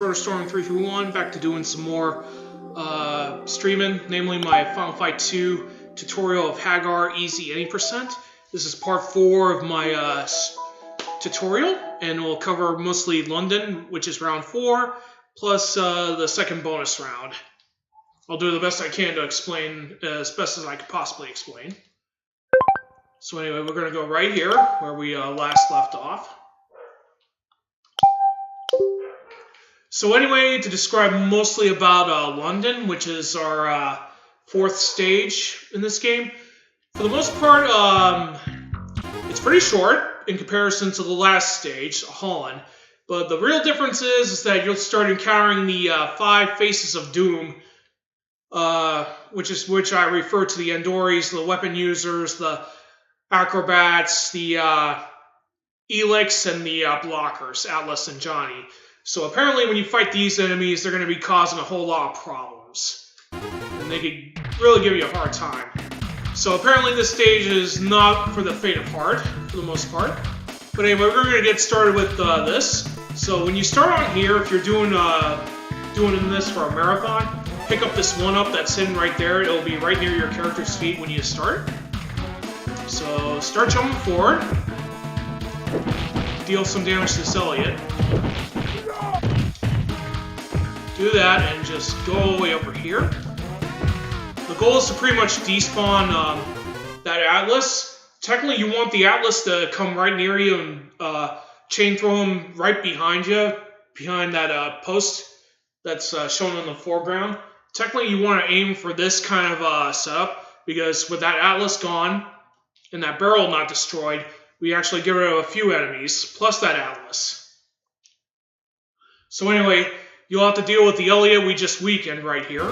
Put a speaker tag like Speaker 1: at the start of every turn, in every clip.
Speaker 1: Storm 331, back to doing some more streaming, namely my Final Fight 2 tutorial of Haggar Easy Any %. This is part 4 of my tutorial, and we'll cover mostly London, which is round 4, plus the second bonus round. I'll do the best I can to explain as best as I could possibly explain. So anyway, we're going to go right here, where we last left off. So anyway, to describe mostly about London, which is our 4th stage in this game, for the most part, it's pretty short in comparison to the last stage, Holland. But the real difference is that you'll start encountering the 5 faces of doom, which I refer to the Andoris, the weapon users, the acrobats, the Elix, and the blockers, Atlas and Johnny. So apparently when you fight these enemies, they're going to be causing a whole lot of problems. And they could really give you a hard time. So apparently this stage is not for the faint of heart, for the most part. But anyway, we're going to get started with this. So when you start on here, if you're doing this for a marathon, pick up this 1-up that's hidden right there. It'll be right near your character's feet when you start. So start jumping forward. Deal some damage to this Elliot. Do that and just go all the way over here. The goal is to pretty much despawn that Atlas. Technically, you want the Atlas to come right near you and chain throw him right behind you, behind that post that's shown in the foreground. Technically, you want to aim for this kind of setup, because with that Atlas gone and that barrel not destroyed, we actually get rid of a few enemies, plus that Atlas. So anyway, you'll have to deal with the Elliot we just weakened right here.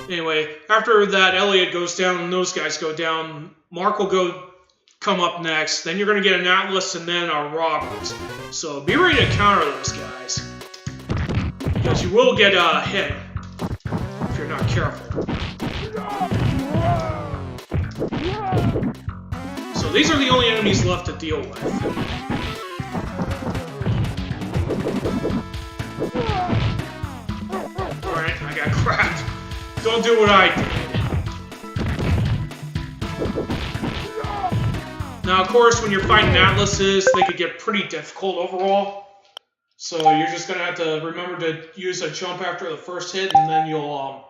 Speaker 1: Anyway, after that Elliot goes down and those guys go down, Mark will come up next. Then you're going to get an Atlas and then a Robert. So be ready to counter those guys, because you will get hit if you're not careful. So these are the only enemies left to deal with. Alright, I got cracked. Don't do what I did. Now, of course, when you're fighting Atlases, they could get pretty difficult overall. So you're just going to have to remember to use a jump after the first hit, and then you'll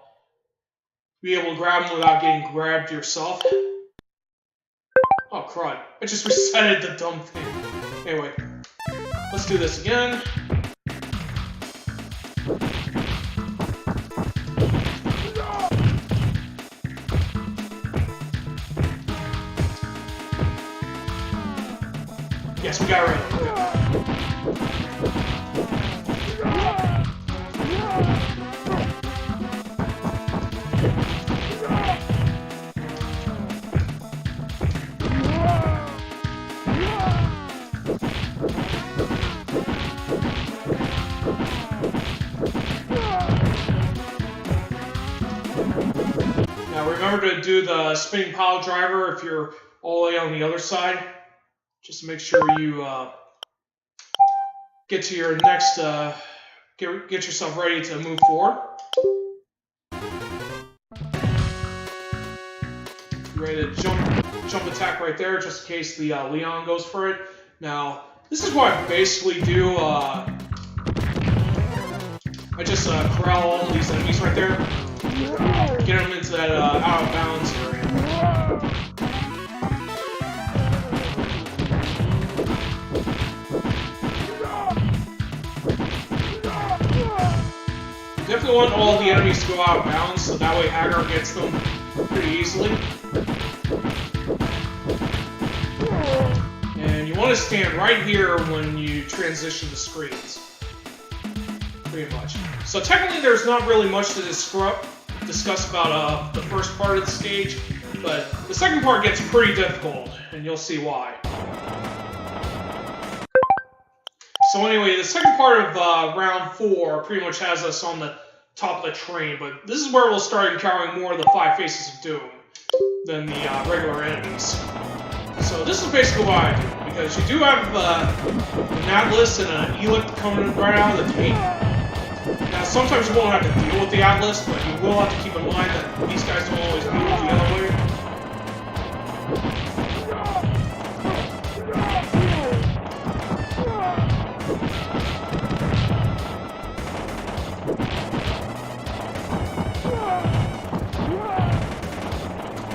Speaker 1: be able to grab them without getting grabbed yourself. Oh, crud. I just resetted the dumb thing. Anyway, let's do this again. Yes, we got rid of it. Now remember to do the spinning pile driver if you're all the way on the other side. Just to make sure you get to your next, get yourself ready to move forward. Ready to jump attack right there, just in case the Leon goes for it. Now, this is what I basically do. I just corral all these enemies right there. Get them into that out of bounds area. Definitely want all the enemies to go out of bounds, so that way Haggar gets them pretty easily. And you want to stand right here when you transition the screens. Pretty much. So technically there's not really much to discuss about the first part of the stage, but the second part gets pretty difficult, and you'll see why. So anyway, the second part of round 4 pretty much has us on the top of the train, but this is where we'll start encountering more of the 5 faces of doom than the regular enemies. So this is basically what I do, because you do have an Atlas and an Elite coming right out of the gate. Now sometimes you won't have to deal with the Atlas, but you will have to keep in mind that these guys don't always deal with the other way.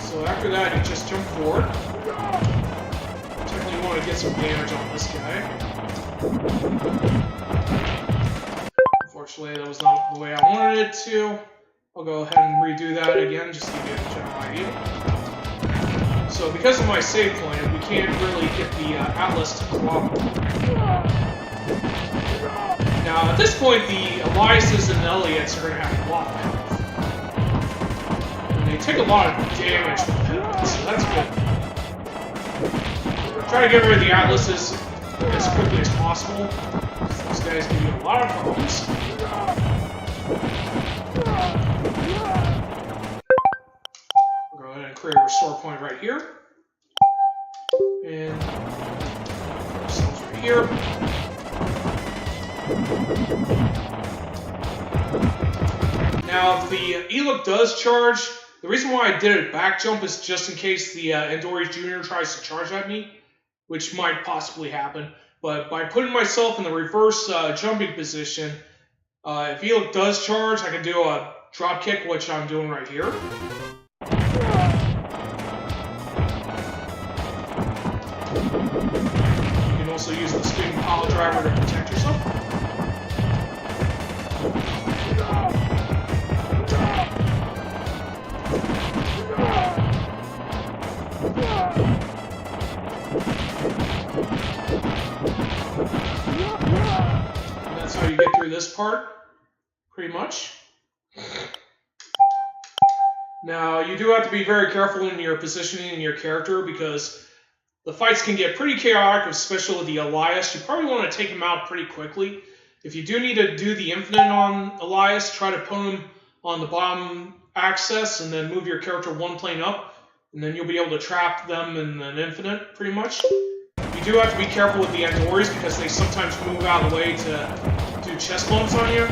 Speaker 1: So after that, you just jump forward. Definitely want to get some damage on this guy. Unfortunately, that was not the way I wanted it to. I'll go ahead and redo that again, just to give you a general idea. So because of my save plan, we can't really get the Atlas to cooperate. Now, at this point, the Eliases and Eliots are going to have a lot of health. And they take a lot of damage with them, so that's good. Try to get rid of the Atlases as quickly as possible. These guys give you a lot of problems. We'll go ahead and create a restore point right here. And ourselves right here. Now, if the Eluk does charge, the reason why I did it back jump is just in case the Endori Jr. tries to charge at me, which might possibly happen. But by putting myself in the reverse jumping position, if Eluk does charge, I can do a drop kick, which I'm doing right here. You can also use the spin pile driver to protect yourself. And that's how you get through this part, pretty much. Now, you do have to be very careful in your positioning in your character, because the fights can get pretty chaotic, especially with the Elias. You probably want to take him out pretty quickly. If you do need to do the infinite on Elias, try to put him on the bottom axis and then move your character one plane up, and then you'll be able to trap them in an infinite, pretty much. You do have to be careful with the Endoris, because they sometimes move out of the way to do chest bumps on you.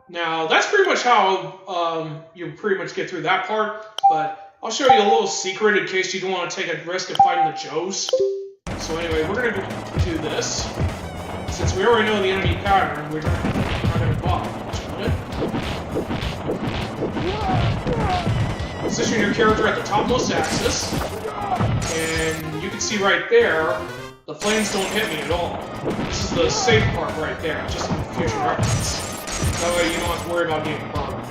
Speaker 1: Now, that's pretty much how you pretty much get through that part, but I'll show you a little secret in case you don't want to take a risk of fighting the Joes. So anyway, we're going to do this. Since we already know the enemy pattern, we're not going to bother much with it. Position your character at the topmost axis, and you can see right there, the flames don't hit me at all. This is the safe part right there, just for future reference. That way you don't have to worry about getting burned.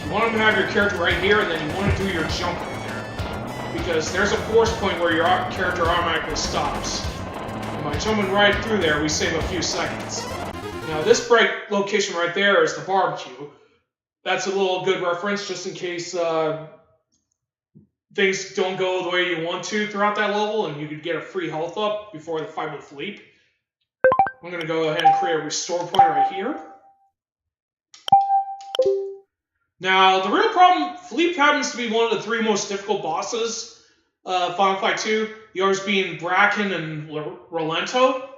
Speaker 1: You want to have your character right here, and then you want to do your jump right there. Because there's a force point where your character automatically stops. And by jumping right through there, we save a few seconds. Now this bright location right there is the barbecue. That's a little good reference, just in case things don't go the way you want to throughout that level, and you could get a free health up before the fight with Philippe. I'm going to go ahead and create a restore point right here. Now, the real problem, Philippe happens to be one of the 3 most difficult bosses, Final Fight 2, the others being Bracken and Rolento.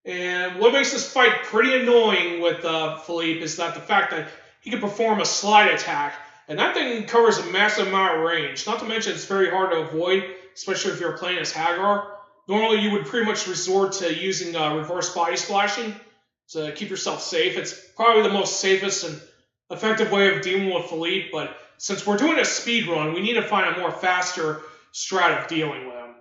Speaker 1: And what makes this fight pretty annoying with Philippe is that the fact that he can perform a slide attack, and that thing covers a massive amount of range. Not to mention it's very hard to avoid, especially if you're playing as Haggar. Normally you would pretty much resort to using reverse body splashing to keep yourself safe. It's probably the most safest and effective way of dealing with Philippe, but since we're doing a speed run, we need to find a more faster strat of dealing with him.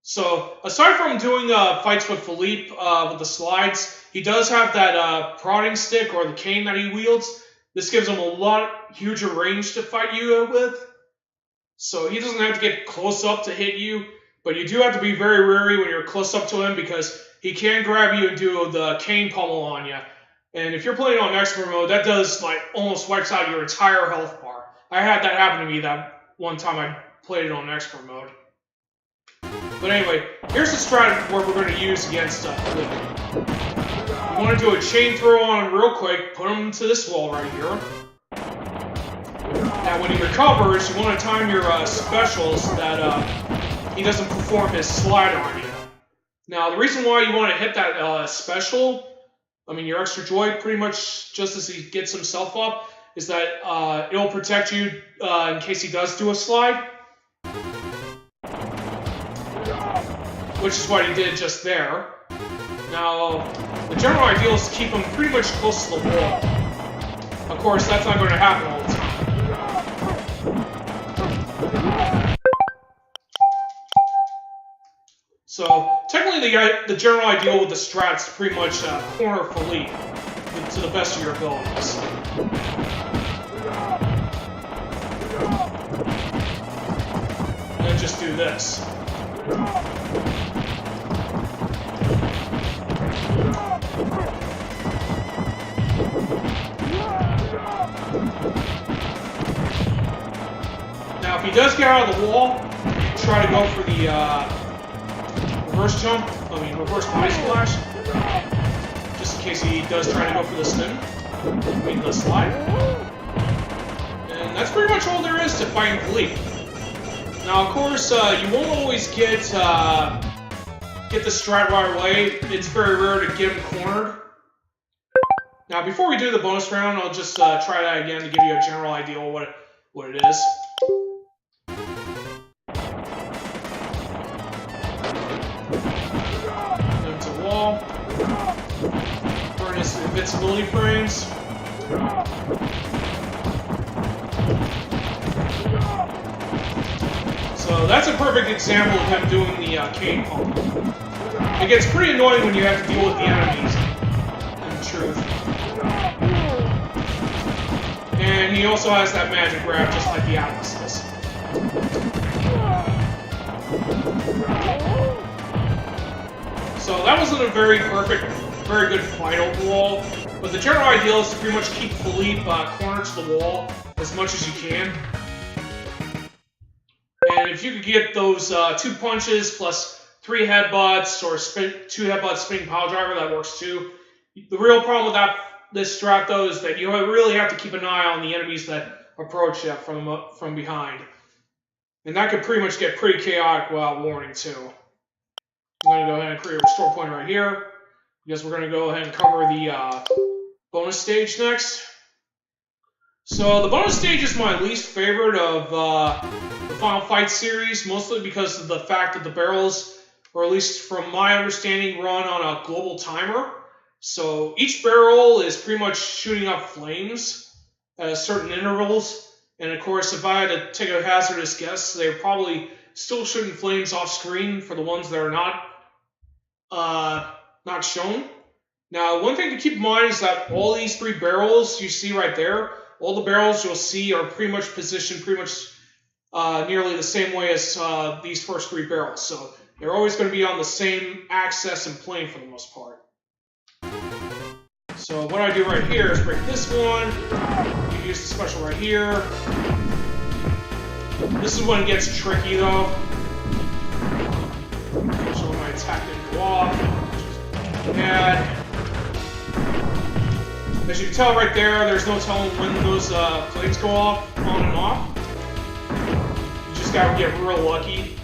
Speaker 1: So, aside from doing fights with Philippe with the slides, he does have that prodding stick or the cane that he wields. This gives him a lot huger range to fight you with. So he doesn't have to get close up to hit you, but you do have to be very wary when you're close up to him, because he can grab you and do the cane pummel on you. And if you're playing on expert mode, that does almost wipes out your entire health bar. I had that happen to me that one time I played it on expert mode. But But anyway, here's the strat where we're going to use against Fleet. You want to do a chain throw on him real quick, put him to this wall right here. Now when he recovers, you want to time your specials so that he doesn't perform his slide on you. Now the reason why you want to hit that special, I mean your extra joy, pretty much just as he gets himself up, is that it'll protect you in case he does do a slide. Which is what he did just there. Now, the general ideal is to keep him pretty much close to the wall. Of course, that's not going to happen all the time. So, technically the general ideal with the strat is pretty much corner for lead to the best of your abilities. And then just do this. Now, if he does get out of the wall, try to go for the reverse body splash, just in case he does try to go for the spin, the slide. And that's pretty much all there is to fighting Philippe. Now, of course, you won't always get the strat right away. It's very rare to get him cornered. Now, before we do the bonus round, I'll just try that again to give you a general idea of what it is. Into the wall. Burn his invincibility frames. So that's a perfect example of him doing the cane pump. It gets pretty annoying when you have to deal with the enemies, in truth. And he also has that magic grab just like the Atlas does. So that wasn't a very good fight overall, but the general ideal is to pretty much keep Philippe cornered to the wall as much as you can. And if you could get those 2 punches plus 3 headbutts or 2 headbutts spinning pile driver, that works too. The real problem with this strat though is that you really have to keep an eye on the enemies that approach you from behind. And that could pretty much get pretty chaotic without warning too. I'm going to go ahead and create a restore point right here, because we're going to go ahead and cover the bonus stage next. So the bonus stage is my least favorite of the Final Fight series, mostly because of the fact that the barrels, or at least from my understanding, run on a global timer. So each barrel is pretty much shooting up flames at certain intervals. And of course, if I had to take a hazardous guess, they're probably still shooting flames off screen for the ones that are not shown. Now, one thing to keep in mind is that all these 3 barrels you see right there, all the barrels you'll see are pretty much positioned nearly the same way as these first 3 barrels. So they're always going to be on the same axis and plane for the most part. So what I do right here is break this one. You use the special right here. This is when it gets tricky though. So when my attack didn't go off, which is bad. As you can tell right there's no telling when those plates go off, on and off. You just gotta get real lucky.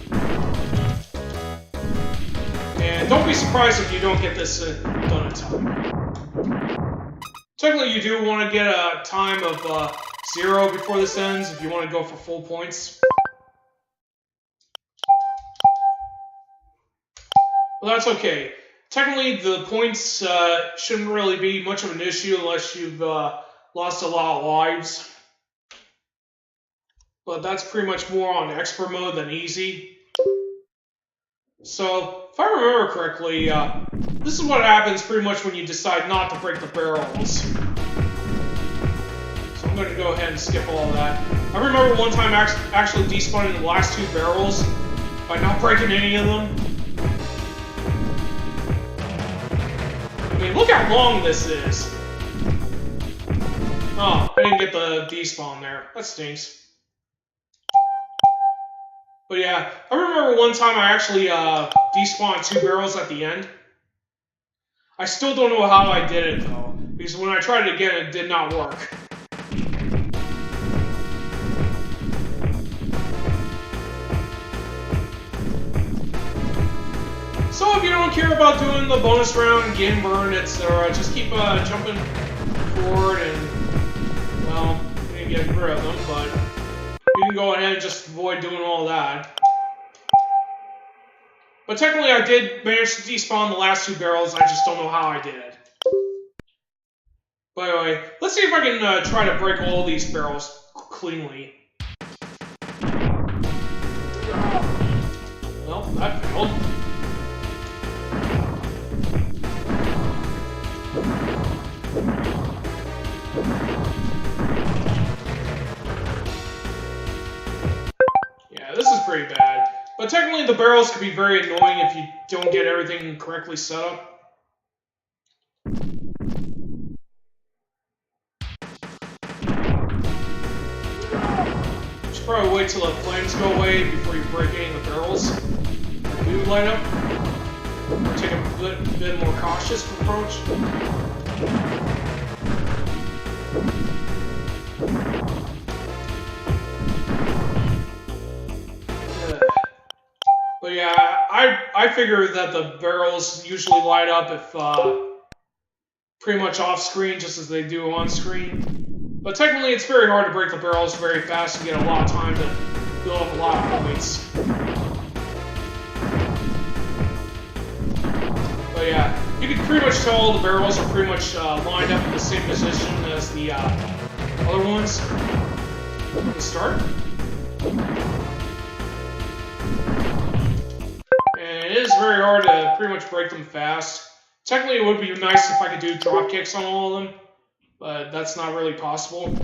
Speaker 1: And don't be surprised if you don't get this done in time. Technically, you do want to get a time of 0 before this ends if you want to go for full points. Well, that's okay. Technically, the points shouldn't really be much of an issue unless you've lost a lot of lives. But that's pretty much more on expert mode than easy. So, if I remember correctly, this is what happens pretty much when you decide not to break the barrels. So I'm going to go ahead and skip all of that. I remember one time actually despawning the last 2 barrels by not breaking any of them. I mean, look how long this is. Oh, I didn't get the despawn there. That stinks. But yeah, I remember one time I actually despawned 2 barrels at the end. I still don't know how I did it though, because when I tried it again, it did not work. So if you don't care about doing the bonus round, getting burned, etc., just keep jumping forward and, well, maybe get rid of them, but you can go ahead and just avoid doing all that. But technically I did manage to despawn the last 2 barrels, I just don't know how I did it. By the way, let's see if I can try to break all these barrels cleanly. Well, that failed. Yeah, this is pretty bad. But technically the barrels can be very annoying if you don't get everything correctly set up. You should probably wait till the flames go away before you break any of the barrels that do light up. Or take a bit more cautious approach. But yeah, I figure that the barrels usually light up if pretty much off screen, just as they do on screen. But technically, it's very hard to break the barrels very fast and get a lot of time to build up a lot of points. But yeah, you can pretty much tell all the barrels are pretty much lined up in the same position as the other ones from the start. And it is very hard to pretty much break them fast. Technically, it would be nice if I could do drop kicks on all of them, but that's not really possible.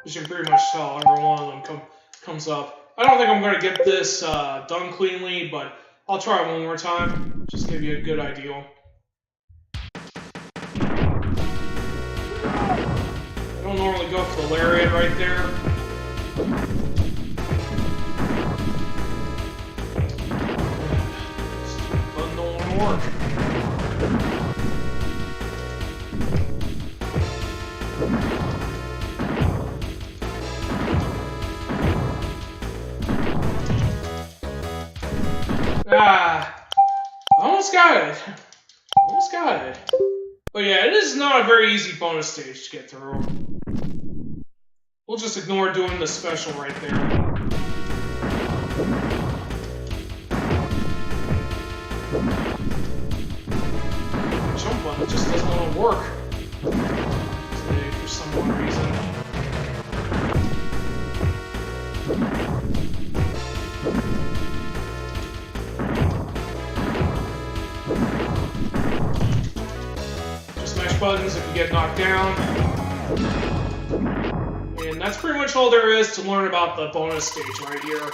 Speaker 1: You can pretty much tell every one of them comes up. I don't think I'm going to get this done cleanly, but I'll try it one more time. Just give you a good idea. I don't normally go for the lariat right there. This button don't want to work. Almost got it. Almost got it. But yeah, it is not a very easy bonus stage to get through. We'll just ignore doing the special right there. Jump button just doesn't want to work today for some odd reason. Buttons if you get knocked down. And that's pretty much all there is to learn about the bonus stage right here.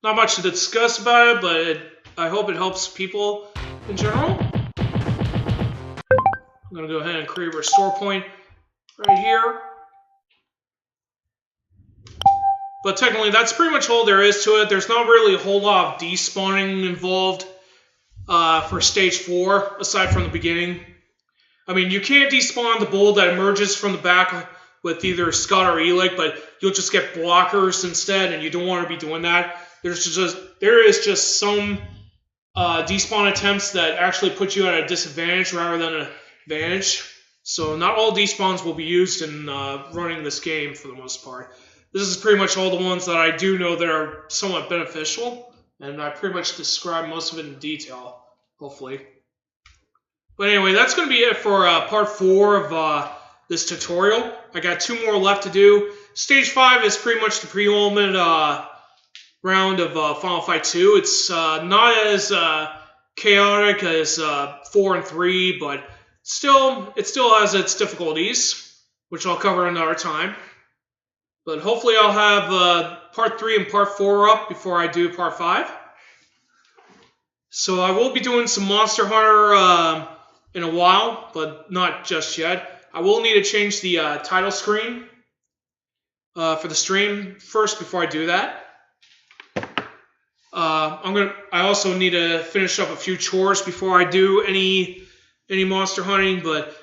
Speaker 1: Not much to discuss about it, but I hope it helps people in general. I'm going to go ahead and create a restore point right here. But technically, that's pretty much all there is to it. There's not really a whole lot of despawning involved for stage 4, aside from the beginning. I mean, you can't despawn the bull that emerges from the back with either Scott or Elic, but you'll just get blockers instead, and you don't want to be doing that. There is just some despawn attempts that actually put you at a disadvantage rather than an advantage. So not all despawns will be used in running this game for the most part. This is pretty much all the ones that I do know that are somewhat beneficial, and I pretty much described most of it in detail. Hopefully. But anyway, that's going to be it for part 4 of this tutorial. I got 2 more left to do. Stage 5 is pretty much the pre-ultimate round of Final Fight 2. It's not as chaotic as 4 and 3, but it still has its difficulties, which I'll cover another time. But hopefully I'll have part 3 and part 4 up before I do part 5. So I will be doing some Monster Hunter in a while, but not just yet. I will need to change the title screen for the stream first before I do that. I also need to finish up a few chores before I do any monster hunting, but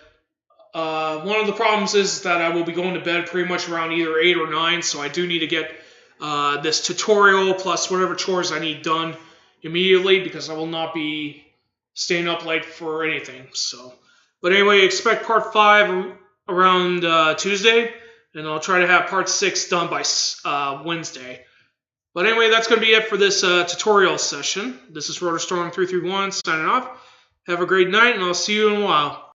Speaker 1: one of the problems is that I will be going to bed pretty much around either 8 or 9, so I do need to get this tutorial plus whatever chores I need done immediately, because I will not be staying up late for anything. So, but anyway, expect part 5 around Tuesday, and I'll try to have part 6 done by Wednesday. But anyway, that's going to be it for this tutorial session. This is RotorStorm331 signing off. Have a great night, and I'll see you in a while.